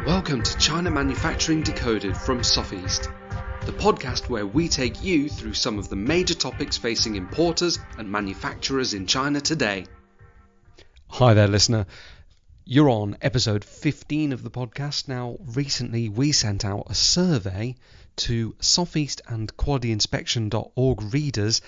Welcome to China Manufacturing Decoded from Sofeast, the podcast where we take you through some of the major topics facing importers and manufacturers in China today. Hi there, listener. You're on episode 15 of the podcast. Now, recently we sent out a survey to Sofeast and QualityInspection.org readers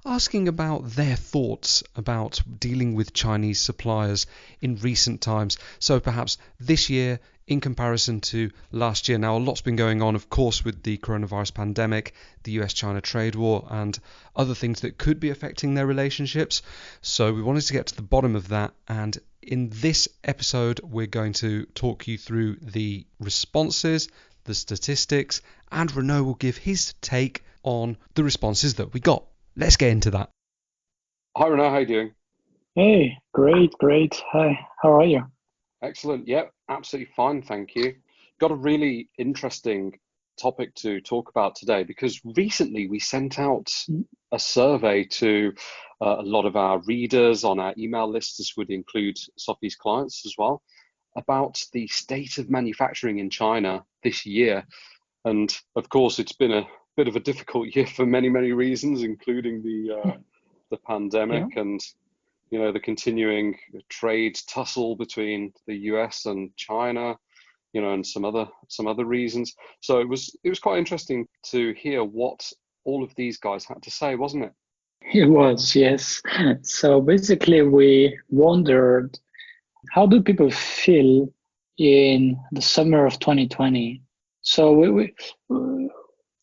asking about their thoughts about dealing with Chinese suppliers in recent times. So perhaps this year in comparison to last year. Now, a lot's been going on, of course, with the coronavirus pandemic, the US-China trade war, and other things that could be affecting their relationships. So we wanted to get to the bottom of that, and in this episode, we're going to talk you through the responses, the statistics, and Renaud will give his take on the responses that we got. Let's get into that. Hi, Renaud. How are you doing? Hey, great. Hi, how are you? Excellent. Yep, absolutely fine. Thank you. Got a really interesting topic to talk about today because recently we sent out a survey to a lot of our readers on our email list. This would include Sofeast clients as well, about the state of manufacturing in China this year. And of course, it's been a bit of a difficult year for many reasons, including the pandemic and the continuing trade tussle between the US and China, and some other reasons. So it was quite interesting to hear what all of these guys had to say, wasn't it? It was, yes. So basically we wondered, how do people feel in the summer of 2020? So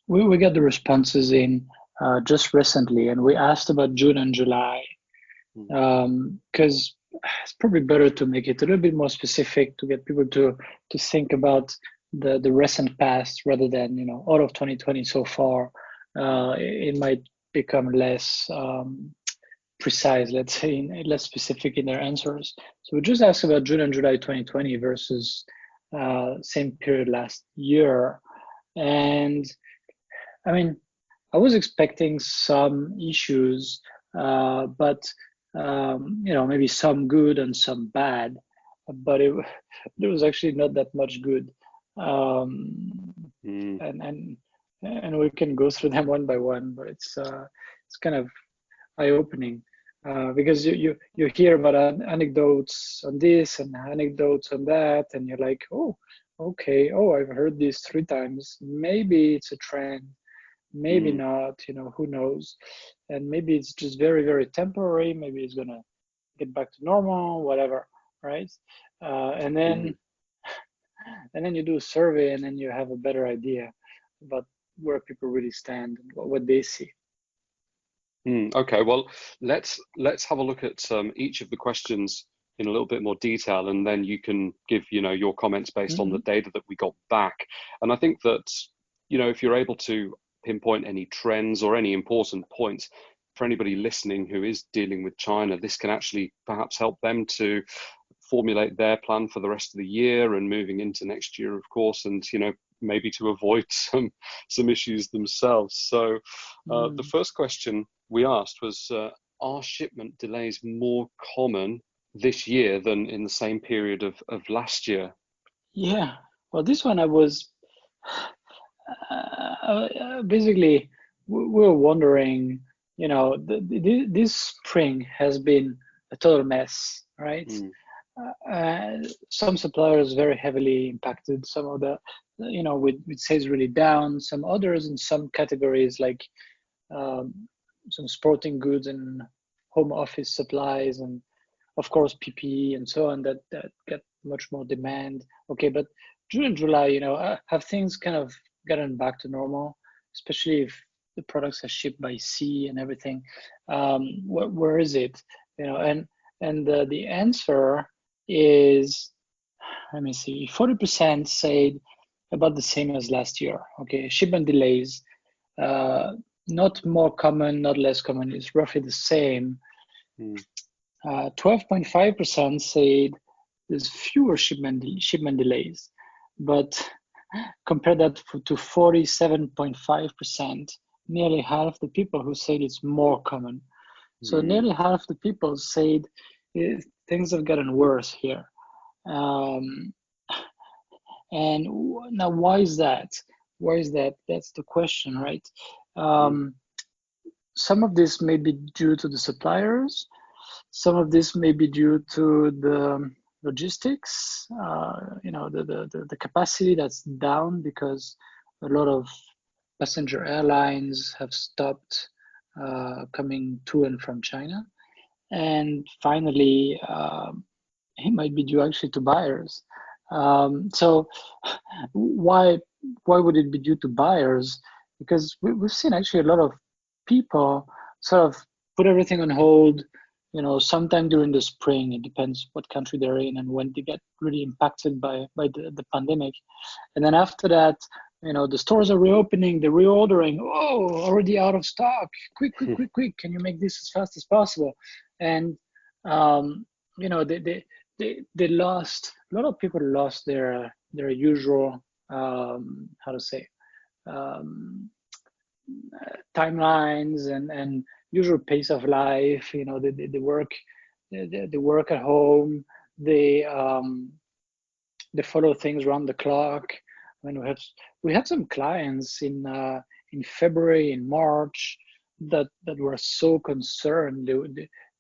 we got the responses in just recently, and we asked about June and July, because it's probably better to make it a little bit more specific to get people to think about the recent past rather than all of 2020 so far. It might become less precise, let's say, less specific in their answers. So we just asked about June and July 2020 versus same period last year. And I mean, I was expecting some issues, but maybe some good and some bad, but there was actually not that much good. And we can go through them one by one, but it's kind of eye-opening because you hear about anecdotes on this and anecdotes on that, and you're like, oh, okay, I've heard this 3 times. Maybe it's a trend, maybe not. Who knows? And maybe it's just very temporary. Maybe it's gonna get back to normal, whatever, right? And then you do a survey, and then you have a better idea about where people really stand and what they see. Okay, well, let's have a look at each of the questions in a little bit more detail, and then you can give your comments based on the data that we got back. And I think that if you're able to pinpoint any trends or any important points for anybody listening who is dealing with China, this can actually perhaps help them to formulate their plan for the rest of the year and moving into next year, of course, and maybe to avoid some issues themselves. So the first question we asked was, are shipment delays more common this year than in the same period of last year? Yeah, well, this one I was basically, we were wondering, this spring has been a total mess, right? Some suppliers very heavily impacted, some of the, with sales really down, some others in some categories like some sporting goods and home office supplies, and of course PPE and so on that get much more demand. Okay, but June and July, have things kind of gotten back to normal, especially if the products are shipped by sea and everything? Where is it? And the answer is, let me see, 40% said about the same as last year. Okay, shipment delays, not more common, not less common, it's roughly the same. 12.5% said there's fewer shipment delays, but compare that to 47.5%, nearly half the people who said it's more common. So nearly half the people said things have gotten worse here. And now, why is that? Why is that? That's the question, right? Some of this may be due to the suppliers. Some of this may be due to the logistics. The capacity that's down because a lot of passenger airlines have stopped coming to and from China. And finally, it might be due actually to buyers. So why would it be due to buyers? Because we've seen actually a lot of people sort of put everything on hold. Sometime during the spring, it depends what country they're in and when they get really impacted by the pandemic. And then after that, the stores are reopening, they're reordering. Oh, already out of stock. Quick, quick, quick, quick. Can you make this as fast as possible? And they lost, a lot of people lost their usual how to say timelines and usual pace of life. They work at home. They follow things around the clock. I mean, we had some clients in February, in March, that were so concerned.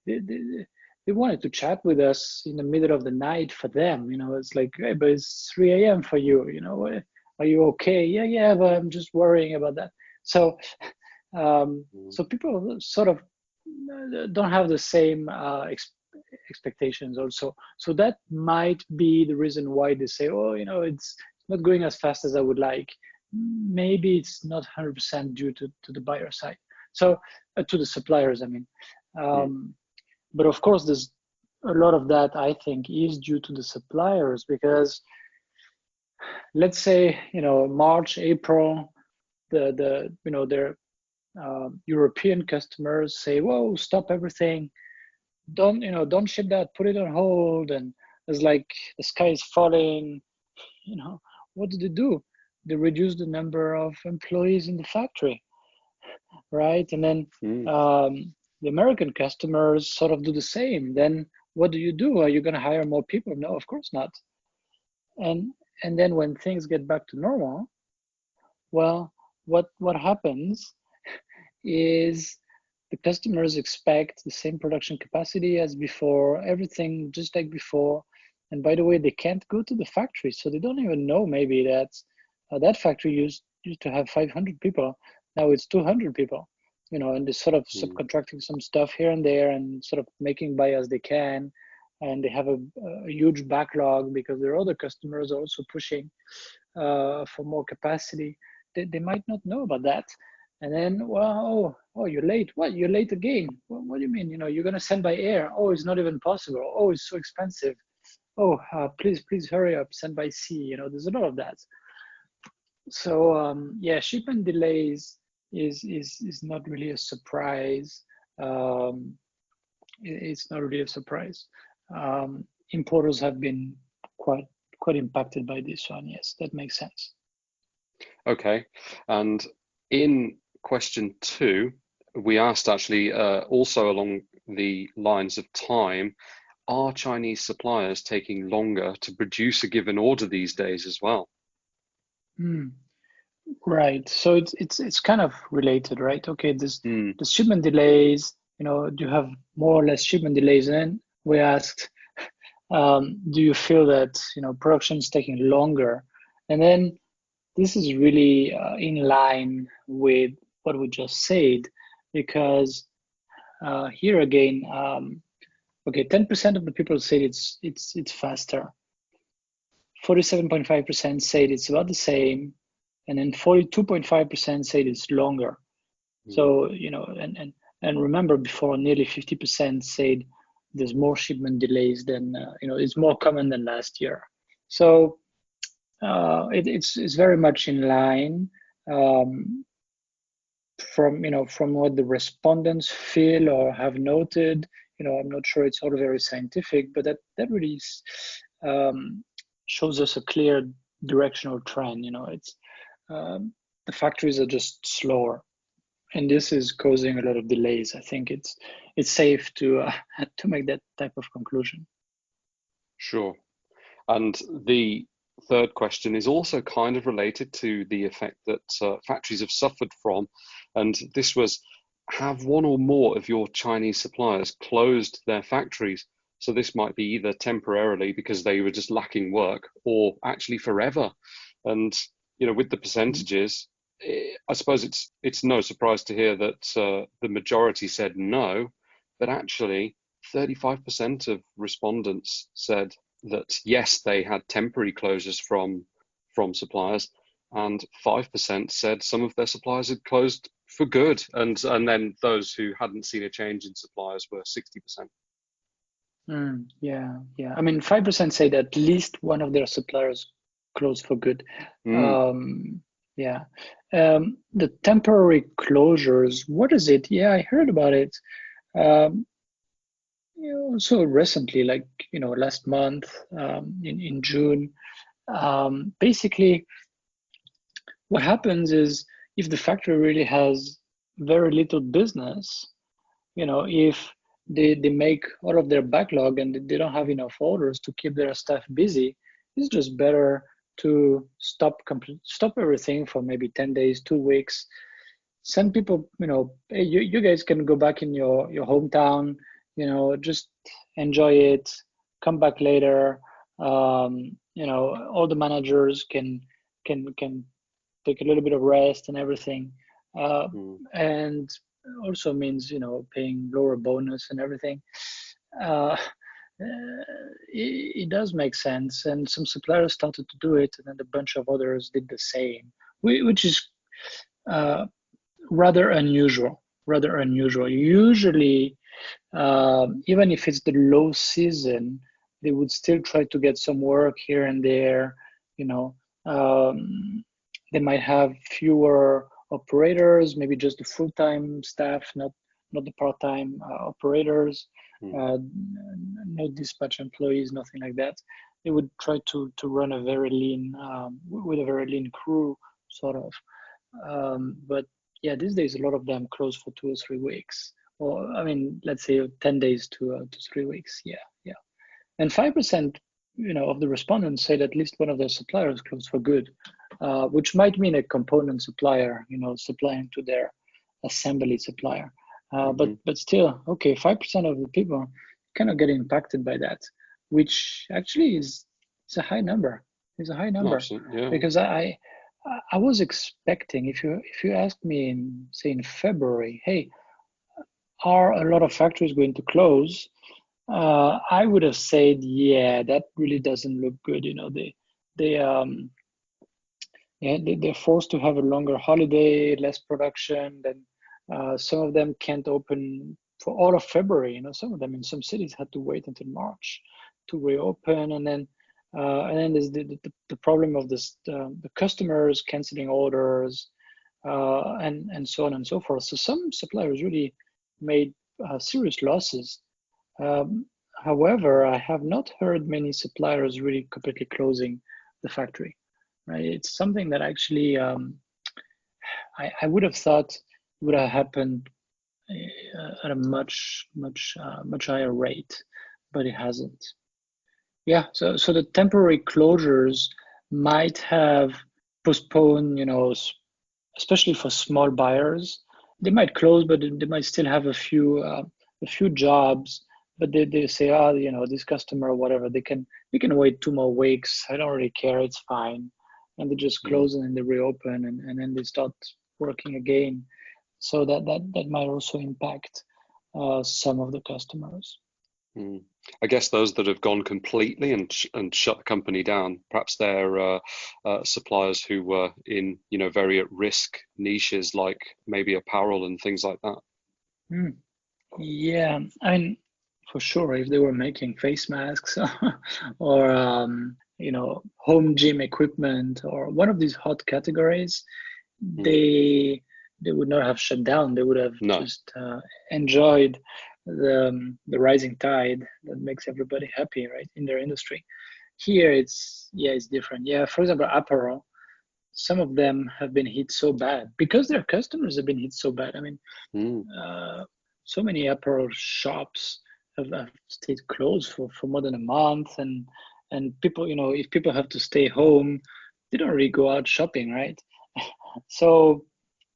They wanted to chat with us in the middle of the night. For them, it's like, hey, but it's 3 a.m. for you. Are you okay? Yeah, but I'm just worrying about that. So people sort of don't have the same expectations also. So that might be the reason why they say, oh, it's not going as fast as I would like. Maybe it's not 100% due to the buyer side. So to the suppliers, I mean. But of course, there's a lot of that, I think, is due to the suppliers, because let's say, March, April, their European customers say, whoa, stop everything. Don't ship that, put it on hold. And it's like the sky is falling. What do they do? They reduce the number of employees in the factory, right? And then the American customers sort of do the same. Then what do? Are you going to hire more people? No, of course not. And then when things get back to normal, well, what happens is the customers expect the same production capacity as before, everything just like before. And by the way, they can't go to the factory, so they don't even know maybe that that factory used to have 500 people. Now it's 200 people, and they're sort of subcontracting some stuff here and there and sort of making by as they can. And they have a huge backlog because their other customers are also pushing for more capacity. They might not know about that. And then, well, oh, you're late. What? You're late again? What do you mean? You're going to send by air. Oh, it's not even possible. Oh, it's so expensive. Oh, please hurry up. Send by sea. There's a lot of that. So yeah, shipment delays is not really a surprise. It's not really a surprise. Importers have been quite impacted by this one. Yes, that makes sense. Okay, and in question 2, we asked actually also along the lines of time, are Chinese suppliers taking longer to produce a given order these days as well? Right. So it's kind of related, right? Okay, the shipment delays, do you have more or less shipment delays? And then we asked, do you feel that production is taking longer? And then this is really in line with what we just said, because here again, okay, 10% of the people said it's faster. 47.5% said it's about the same, and then 42.5% said it's longer. So and remember, before, nearly 50% said there's more shipment delays than it's more common than last year. So it's very much in line from what the respondents feel or have noted. I'm not sure it's all very scientific, but that really shows us a clear directional trend. It's the factories are just slower, and this is causing a lot of delays. I think it's safe to make that type of conclusion. Sure. And the third question is also kind of related to the effect that factories have suffered from. And this was, have one or more of your Chinese suppliers closed their factories? So this might be either temporarily because they were just lacking work, or actually forever. And, with the percentages, I suppose it's no surprise to hear that the majority said no, but actually 35% of respondents said that yes, they had temporary closures from suppliers, and 5% said some of their suppliers had closed for good, and then those who hadn't seen a change in suppliers were 60%. Yeah. I mean, 5% say that at least one of their suppliers closed for good. Yeah. The temporary closures, what is it? Yeah, I heard about it. So recently, like, last month, in June, basically what happens is if the factory really has very little business, if they make all of their backlog and they don't have enough orders to keep their staff busy, it's just better to stop everything for maybe 10 days, 2 weeks. Send people, hey, you guys can go back in your hometown, just enjoy it, come back later. All the managers can take a little bit of rest and everything. And also means, paying lower bonus and everything. It does make sense. And some suppliers started to do it, and then a bunch of others did the same, which is rather unusual. Usually, even if it's the low season, they would still try to get some work here and there. They might have fewer operators, maybe just the full-time staff, not the part-time operators, no dispatch employees, nothing like that. They would try to run a very lean, with a very lean crew, sort of. But yeah, these days a lot of them close for 2 or 3 weeks, or I mean, let's say 10 days to 3 weeks. Yeah. And 5%, of the respondents said at least one of their suppliers closed for good, which might mean a component supplier, supplying to their assembly supplier. But still, okay, 5% of the people kind of get impacted by that, which actually is a high number. It's a high number. Absolutely, yeah. Because I was expecting, if you asked me in February, hey, are a lot of factories going to close? I would have said, yeah, that really doesn't look good. They're forced to have a longer holiday, less production. Then some of them can't open for all of February. Some of them in some cities had to wait until March to reopen, and then there's the problem of this, the customers canceling orders, and so on and so forth. So some suppliers really made serious losses. However, I have not heard many suppliers really completely closing the factory. Right? It's something that actually I would have thought would have happened at a much higher rate, but it hasn't. Yeah, so the temporary closures might have postponed, especially for small buyers. They might close, but they might still have a few jobs. But they say, this customer or whatever, they can wait 2 more weeks. I don't really care. It's fine. And they just close and then they reopen and then they start working again. So that might also impact some of the customers. I guess those that have gone completely and shut the company down, perhaps they're suppliers who were in very at risk niches like maybe apparel and things like that. Yeah, I mean, for sure, if they were making face masks or home gym equipment or one of these hot categories, they would not have shut down. They would have just enjoyed the rising tide that makes everybody happy, right, in their industry. Here it's different. Yeah, for example, apparel, some of them have been hit so bad because their customers have been hit so bad. I mean, so many apparel shops have stayed closed for more than a month, and And people, if people have to stay home, they don't really go out shopping, right? So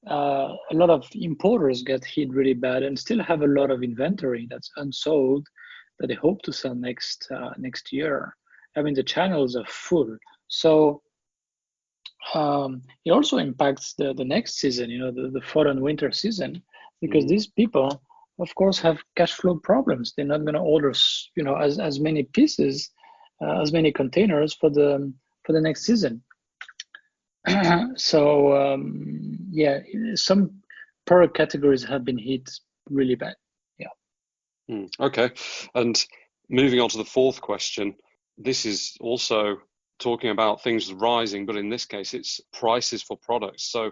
a lot of importers get hit really bad and still have a lot of inventory that's unsold that they hope to sell next year. I mean, the channels are full. So it also impacts the next season, the fall and winter season, because these people, of course, have cash flow problems. They're not going to order, as many pieces, as many containers for the next season. So yeah, some product categories have been hit really bad. Yeah. Okay, and moving on to the fourth question, this is also talking about things rising, but in this case, it's prices for products. So,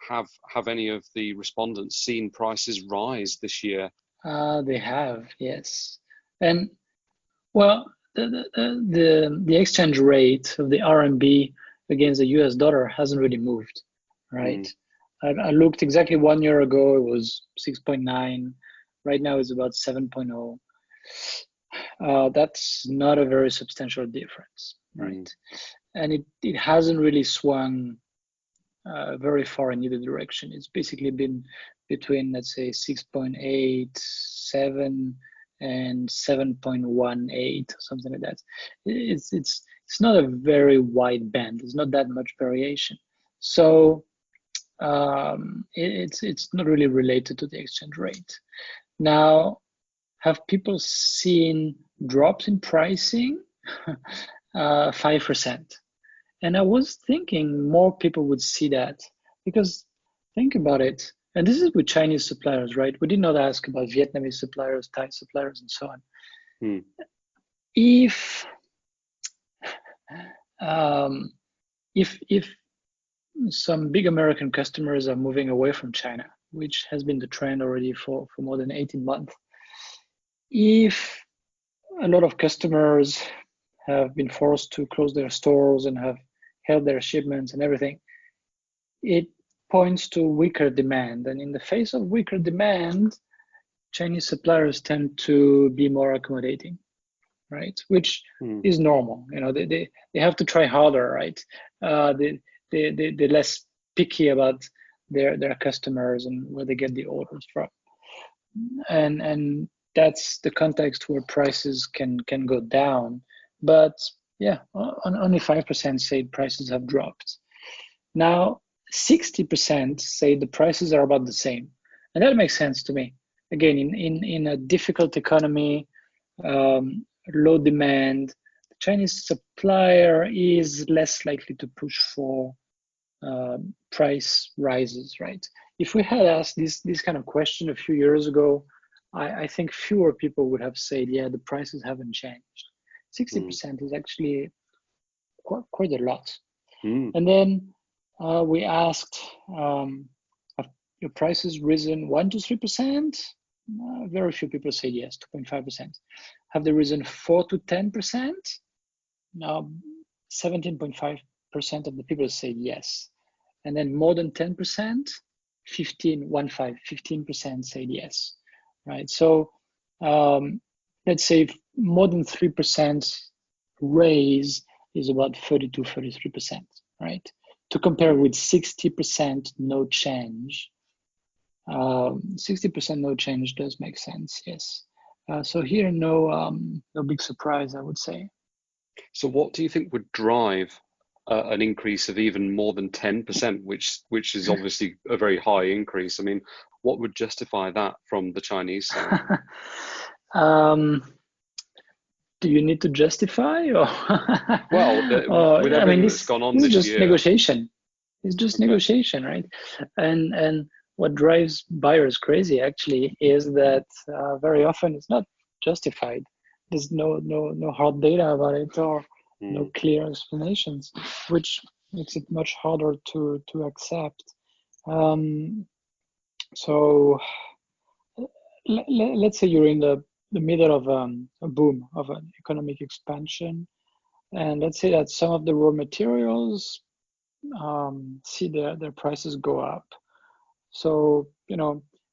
have any of the respondents seen prices rise this year? They have, yes, and well, the exchange rate of the RMB against the US dollar hasn't really moved, right? I looked exactly 1 year ago, it was 6.9. Right now it's about 7.0. That's not a very substantial difference, right? And it hasn't really swung very far in either direction. It's basically been between, let's say, 6.87 and 7.18, something like that. It's not a very wide band. There's not that much variation. So it's not really related to the exchange rate. Now, have people seen drops in pricing? 5%. And I was thinking more people would see that, because think about it. And this is with Chinese suppliers, right? We did not ask about Vietnamese suppliers, Thai suppliers, and so on. If some big American customers are moving away from China, which has been the trend already for more than 18 months, if a lot of customers have been forced to close their stores and have held their shipments and everything, it points to weaker demand. And in the face of weaker demand, Chinese suppliers tend to be more accommodating, right? Which is normal. They have to try harder, right? They're less picky about their customers and where they get the orders from. And that's the context where prices can go down. But yeah, only 5% say prices have dropped. Now, 60% say the prices are about the same. And that makes sense to me. Again, in a difficult economy, low demand, the Chinese supplier is less likely to push for price rises, right? If we had asked this kind of question a few years ago, I think fewer people would have said, yeah, the prices haven't changed. 60% is actually quite a lot. And then we asked, have your prices risen 1 to 3%? Very few people say yes, 2.5%. Have they risen 4 to 10%? Now, 17.5% of the people say yes. And then more than 10%, 15% said yes, right? So let's say more than 3% raise is about 32, 33%, right? To compare with 60% no change. 60% no change does make sense, yes. So here, no big surprise, I would say. So what do you think would drive an increase of even more than 10%, which is obviously a very high increase? I mean, what would justify that from the Chinese side? Do you need to justify? Or well, with everything that's gone on this just year, negotiation. It's just negotiation, right? And what drives buyers crazy actually is that very often it's not justified. There's no hard data about it or no clear explanations, which makes it much harder to accept. So let's say you're in the middle of a boom of an economic expansion, and let's say that some of the raw materials see their prices go up. So,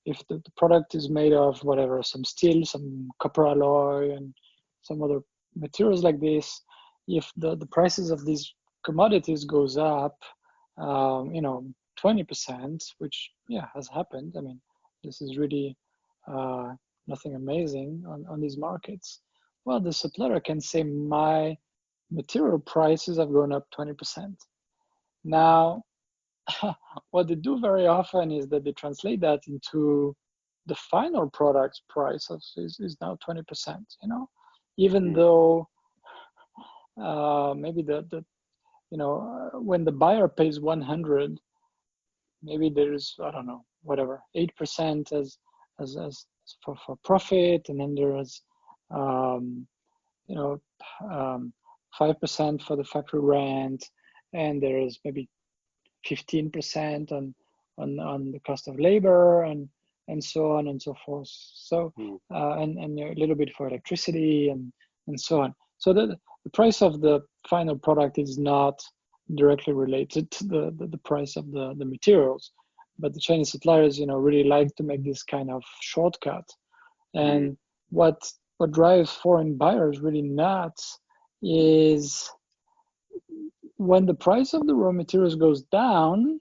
if the product is made of whatever, some steel, some copper alloy, and some other materials like this, if the prices of these commodities goes up, 20%, which has happened. I mean, this is really nothing amazing on these markets. Well, the supplier can say my material prices have gone up 20%. Now, what they do very often is that they translate that into the final product price is now 20%, even though maybe when the buyer pays 100, maybe there's, I don't know, whatever, 8% as for profit, and then there's um, 5% for the factory rent, and there's maybe 15% on the cost of labor, and so on and so forth. So and a little bit for electricity and so on. So the price of the final product is not directly related to the price of the materials, but the Chinese suppliers really like to make this kind of shortcut. And what drives foreign buyers really nuts is when the price of the raw materials goes down,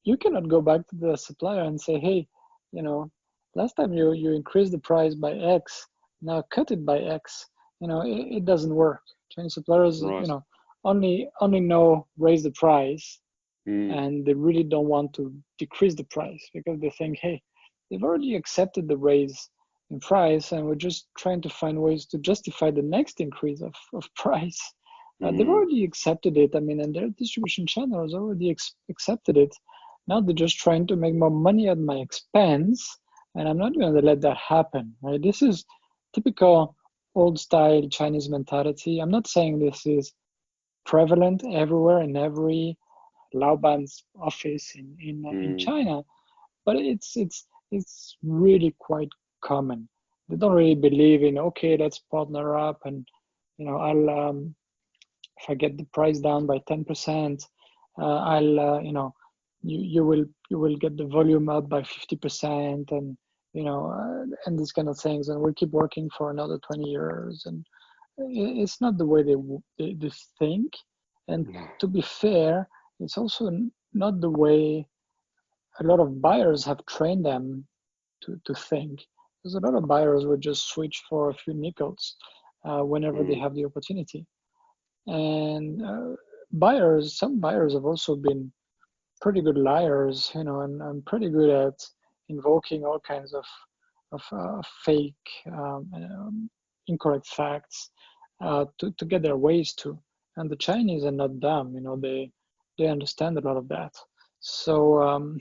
you cannot go back to the supplier and say, hey, last time you increased the price by X, now cut it by X. It doesn't work. Chinese suppliers, Right. Only know raise the price, and they really don't want to decrease the price, because they think, hey, they've already accepted the raise in price, and we're just trying to find ways to justify the next increase of price. They've already accepted it. I mean, and their distribution channel has already accepted it. Now they're just trying to make more money at my expense, and I'm not going to let that happen. Right? This is typical old-style Chinese mentality. I'm not saying this is prevalent everywhere in every Laoban's office in China, but it's really quite common. They don't really believe in, okay, let's partner up, and I'll if I get the price down by 10%, I'll you will get the volume up by 50%, and and these kind of things, and we'll keep working for another 20 years. And it's not the way they think. And to be fair, it's also not the way a lot of buyers have trained them to think. There's a lot of buyers would just switch for a few nickels whenever they have the opportunity. And some buyers have also been pretty good liars, and pretty good at invoking all kinds of fake, incorrect facts to get their ways to. And the Chinese are not dumb, they understand a lot of that. So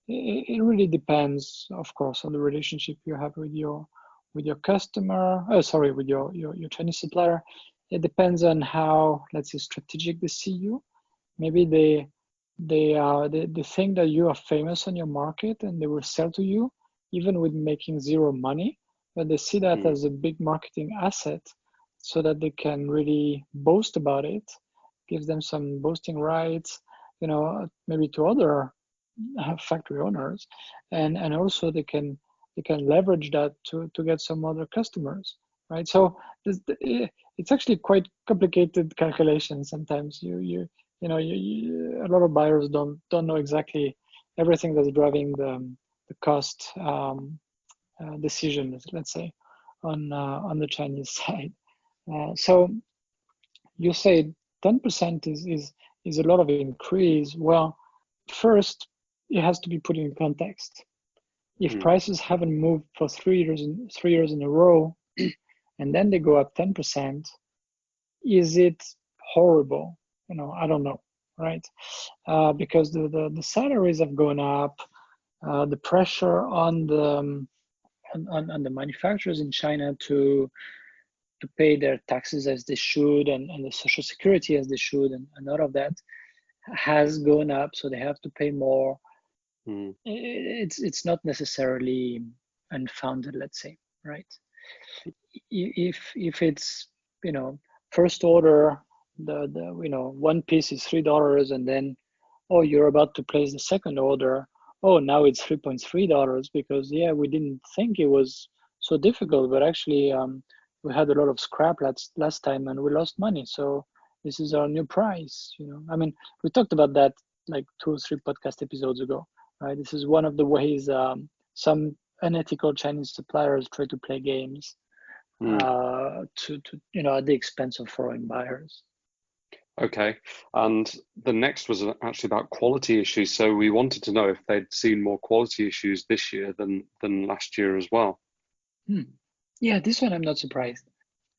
it really depends, of course, on the relationship you have with your customer. With your Chinese supplier. It depends on how, let's say, strategic they see you. Maybe they think that you are famous on your market, and they will sell to you even with making zero money, but they see that as a big marketing asset, so that they can really boast about it, gives them some boasting rights, maybe to other factory owners, and also they can leverage that to get some other customers, right? So it's actually quite complicated calculation. Sometimes a lot of buyers don't know exactly everything that's driving the cost decisions, let's say, on the Chinese side. So you say 10% is a lot of increase. Well, first, it has to be put in context. If prices haven't moved for 3 years in a row, and then they go up 10%, is it horrible? I don't know, right? Because the salaries have gone up, the pressure on the manufacturers in China to pay their taxes as they should, and the social security as they should, and all of that has gone up, so they have to pay more. It's not necessarily unfounded, let's say, right? If it's first order, the one piece is $3, and then you're about to place the second order, now it's $3.3, because we didn't think it was so difficult, but actually we had a lot of scrap last time and we lost money. So this is our new price. I mean, we talked about that like 2 or 3 podcast episodes ago, right? This is one of the ways some unethical Chinese suppliers try to play games to at the expense of foreign buyers. Okay, and the next was actually about quality issues. So we wanted to know if they'd seen more quality issues this year than last year as well. Yeah, this one I'm not surprised.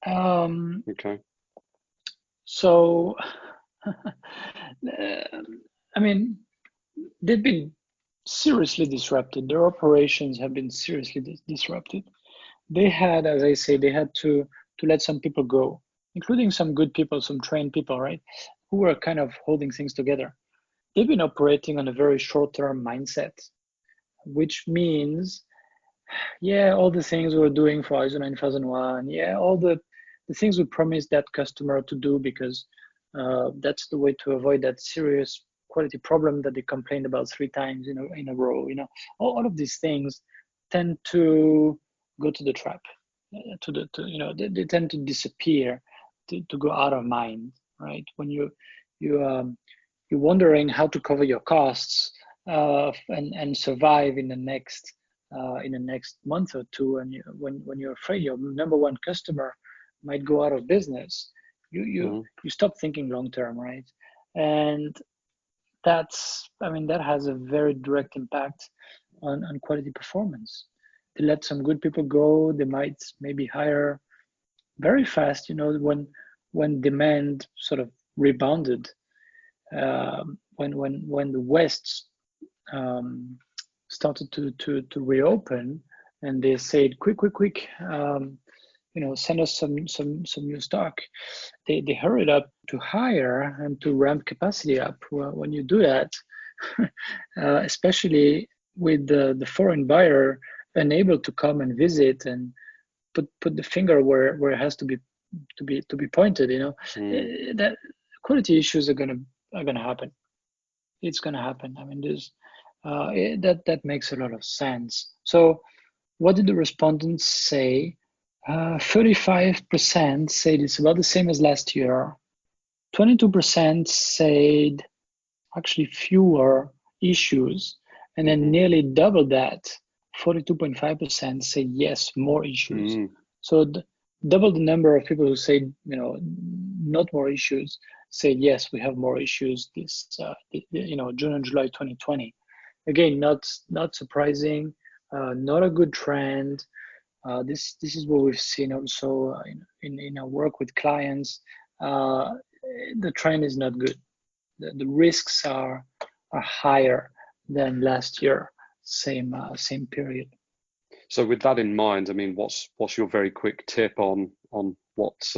Okay. So, I mean, they've been seriously disrupted. Their operations have been seriously disrupted. They had, as I say, they had to let some people go, including some good people, some trained people, right, who were kind of holding things together. They've been operating on a very short-term mindset, which means, yeah, all the things we're doing for ISO 9001, yeah, all the things we promised that customer to do because that's the way to avoid that serious quality problem that they complained about 3 times in a row. All of these things tend to go to the trap, they tend to disappear, to go out of mind, right? When you're wondering how to cover your costs and survive in the next month or two, and when you're afraid your number one customer might go out of business, you stop thinking long term, right? And that has a very direct impact on quality performance. They let some good people go. They might maybe hire very fast, when demand sort of rebounded, when the West started to reopen, and they said, quick, send us some new stock. They hurried up to hire and to ramp capacity up. Well, when you do that, especially with the foreign buyer unable to come and visit and put the finger where it has to be pointed, that quality issues are gonna happen. It's gonna happen. I mean, there's that makes a lot of sense. So, what did the respondents say? 35% said it's about the same as last year. 22% said actually fewer issues, and then nearly double that, 42.5% say yes, more issues. So double the number of people who say not more issues say yes, we have more issues this June and July 2020. Again, not surprising, not a good trend. This is what we've seen also in our work with clients. The trend is not good. The risks are higher than last year, same period. So with that in mind, I mean, what's your very quick tip on what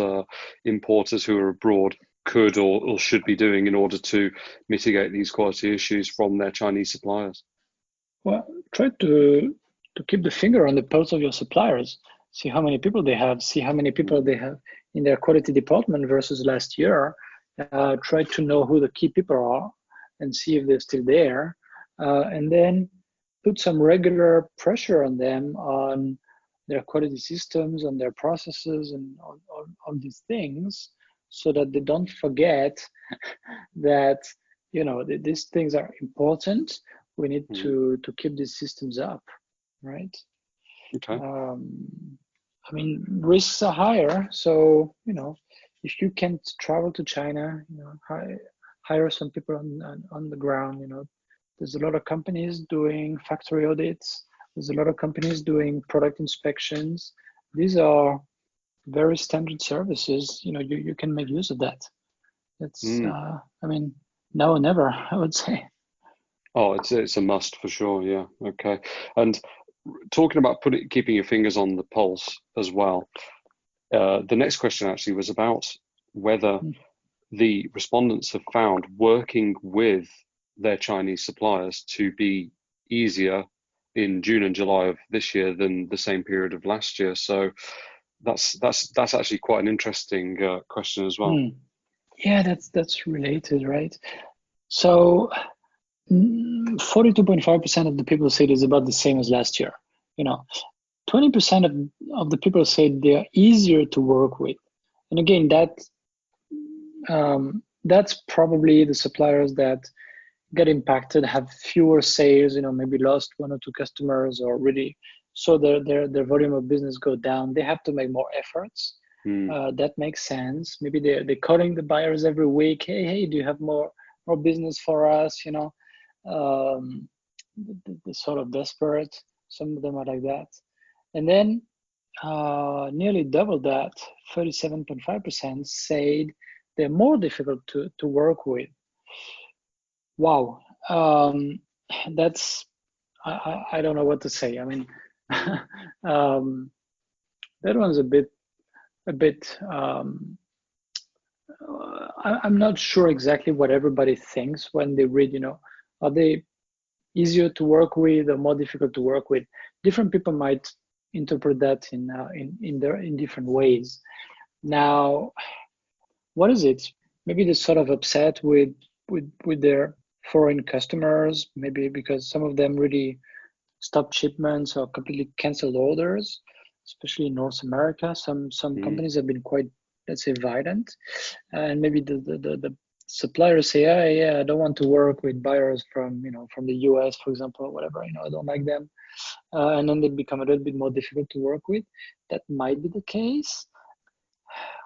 importers who are abroad could or should be doing in order to mitigate these quality issues from their Chinese suppliers? Well, try to keep the finger on the pulse of your suppliers. See how many people they have. See how many people they have in their quality department versus last year. Try to know who the key people are and see if they're still there. And then put some regular pressure on them, on their quality systems, on their processes, and on these things, so that they don't forget that these things are important. We need to keep these systems up, right? Okay. I mean, risks are higher, so if you can't travel to China, hire some people on the ground. There's a lot of companies doing factory audits. There's a lot of companies doing product inspections. These are very standard services. You can make use of that. It's I mean, now or never, I would say. Oh, it's a must for sure. Yeah. Okay. And talking about keeping your fingers on the pulse as well. The next question actually was about whether the respondents have found working with their Chinese suppliers to be easier in June and July of this year than the same period of last year. So that's actually quite an interesting question as well. Yeah, that's related, right? So 42.5% of the people say it is about the same as last year. 20% of the people say they are easier to work with. And again, that's probably the suppliers that get impacted, have fewer sales, maybe lost one or two customers, or really so their volume of business go down. They have to make more efforts. That makes sense. Maybe they're calling the buyers every week. Hey, do you have more business for us? They're sort of desperate. Some of them are like that. And then nearly double that, 37.5% said they're more difficult to work with. Wow. That's, I don't know what to say. I mean, that one's a bit, I'm not sure exactly what everybody thinks when they read, are they easier to work with or more difficult to work with? Different people might interpret that in different ways. Now, what is it? Maybe they're sort of upset with their foreign customers, maybe because some of them really stopped shipments or completely canceled orders, especially in North America. Some companies have been quite, let's say, violent, and maybe the suppliers say, yeah, I don't want to work with buyers from the US, for example, or whatever. I don't like them, and then they become a little bit more difficult to work with. That might be the case.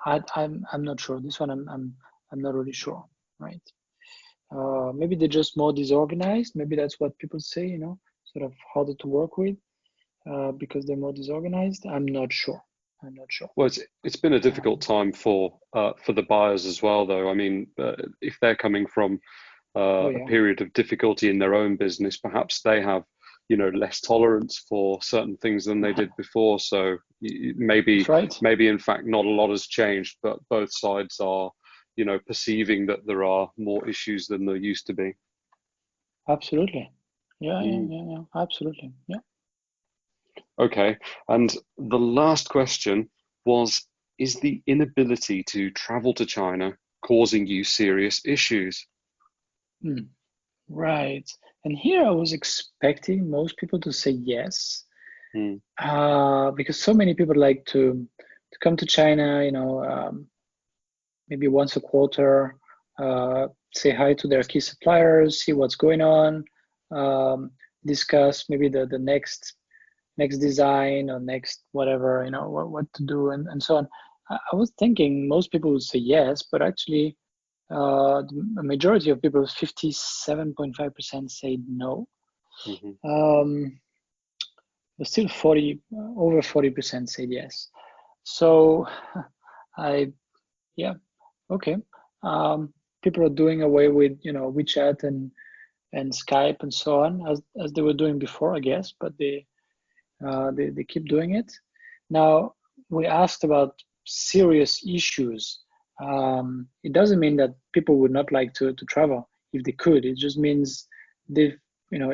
I'm not sure. This one I'm not really sure, right? Maybe they're just more disorganized. Maybe that's what people say, sort of harder to work with because they're more disorganized. I'm not sure. Well, it's been a difficult time for the buyers as well, though. I mean, if they're coming from a period of difficulty in their own business, perhaps they have, less tolerance for certain things than they did before. So maybe in fact not a lot has changed, but both sides are, perceiving that there are more issues than there used to be. Absolutely. Yeah, absolutely. Yeah. Okay, and the last question was, is the inability to travel to China causing you serious issues? Right. And here I was expecting most people to say yes, because so many people like to come to China, maybe once a quarter, say hi to their key suppliers, see what's going on, discuss maybe the next design or next whatever, what to do and so on. I was thinking most people would say yes, but actually the majority of people, 57.5% said no. But still over 40% said yes. So okay. People are doing away with WeChat and Skype and so on as they were doing before, I guess, but they keep doing it. Now, we asked about serious issues. It doesn't mean that people would not like to travel if they could. It just means it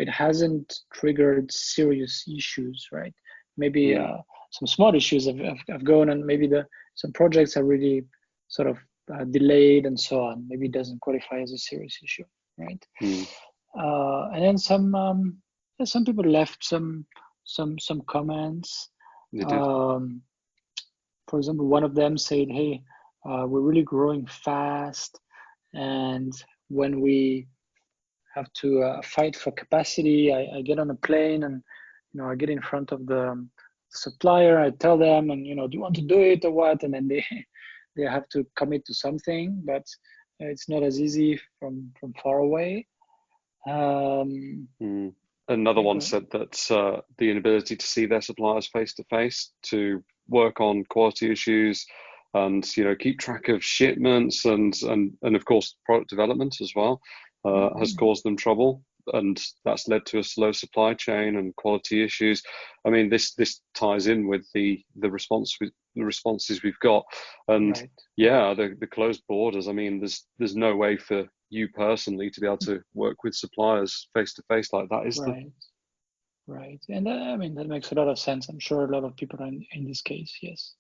hasn't triggered serious issues, right? Maybe some small issues have gone, and maybe some projects are really sort of delayed and so on. Maybe it doesn't qualify as a serious issue, right? And then some people left some comments. For example, one of them said, "Hey, we're really growing fast, and when we have to fight for capacity, I get on a plane and I get in front of the supplier. I tell them, and do you want to do it or what? And then they have to commit to something, but it's not as easy from far away." Another one said that the inability to see their suppliers face to face, to work on quality issues, and keep track of shipments and of course product development as well, has caused them trouble, and that's led to a slow supply chain and quality issues. I mean, this ties in with the responses we've got, and the closed borders. I mean, there's no way for you personally to be able to work with suppliers face to face like that, is there? Right. And I mean, that makes a lot of sense. I'm sure a lot of people are in this case, yes.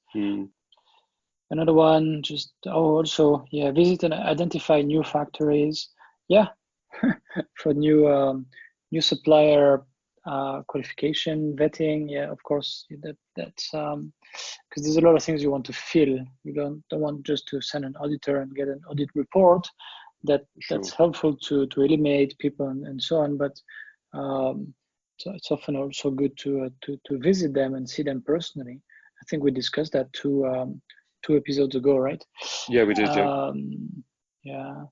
Another one, also, visit and identify new factories. Yeah, for new supplier qualification, vetting. Yeah, of course, that's because there's a lot of things you want to fill. You don't want just to send an auditor and get an audit report. That's helpful to eliminate people and so on. But so it's often also good to visit them and see them personally. I think we discussed that two episodes ago, right? Yeah, we did. Yeah.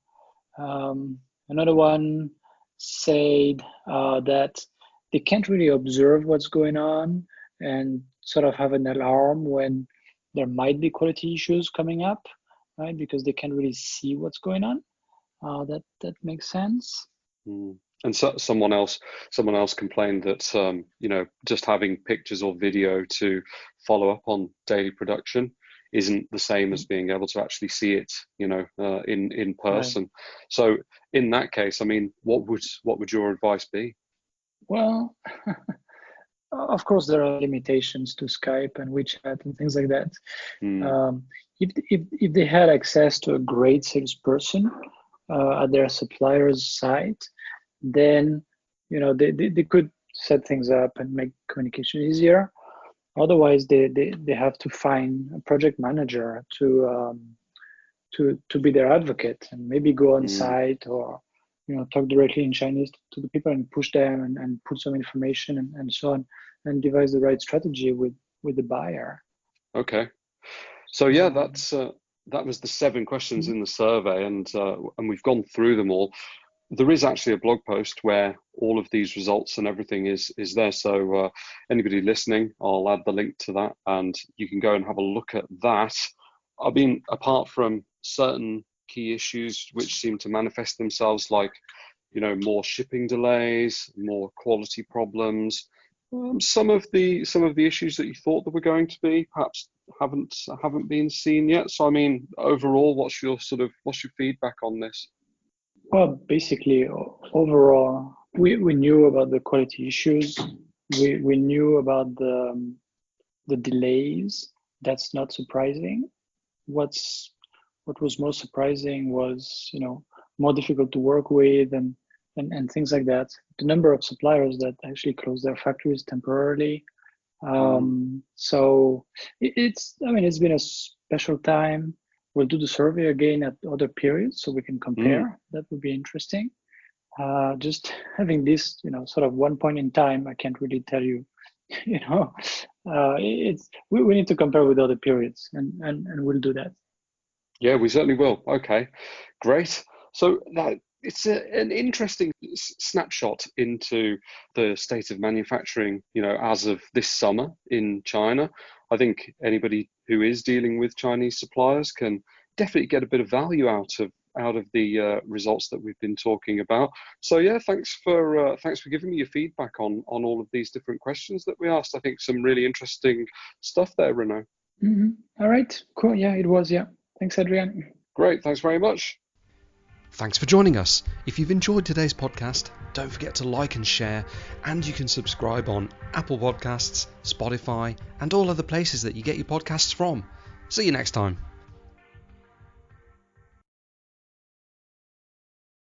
Another one said that they can't really observe what's going on and sort of have an alarm when there might be quality issues coming up, right? Because they can't really see what's going on. That makes sense. And so someone else complained that just having pictures or video to follow up on daily production isn't the same as being able to actually see it, in person. Right. So in that case, I mean, what would your advice be? Well, of course, there are limitations to Skype and WeChat and things like that. If they had access to a great salesperson at their supplier's site, then they could set things up and make communication easier. Otherwise, they have to find a project manager to be their advocate and maybe go on site or talk directly in Chinese to the people and push them and put some information and so on and devise the right strategy with the buyer. Okay, so yeah, that was the 7 questions in the survey, and we've gone through them all. There is actually a blog post where all of these results and everything is there. So anybody listening, I'll add the link to that, and you can go and have a look at that. I mean, apart from certain key issues which seem to manifest themselves, like more shipping delays, more quality problems, some of the issues that you thought there were going to be perhaps haven't been seen yet. So I mean, overall, what's your feedback on this? Well, basically, overall, we knew about the quality issues. We knew about the delays. That's not surprising. What was most surprising was, more difficult to work with and things like that. The number of suppliers that actually closed their factories temporarily. So it's been a special time. We'll do the survey again at other periods so we can compare. That would be interesting. Just having this, sort of one point in time, I can't really tell you, we need to compare with other periods and we'll do that. Yeah, we certainly will. Okay, great. So that it's an interesting snapshot into the state of manufacturing, as of this summer in China. I think anybody who is dealing with Chinese suppliers can definitely get a bit of value out of the results that we've been talking about. So yeah, thanks for giving me your feedback on all of these different questions that we asked. I think some really interesting stuff there, Renaud. All right, cool. Yeah, it was. Yeah, thanks, Adrian. Great, thanks very much. Thanks for joining us. If you've enjoyed today's podcast, don't forget to like and share, and you can subscribe on Apple Podcasts, Spotify, and all other places that you get your podcasts from. See you next time.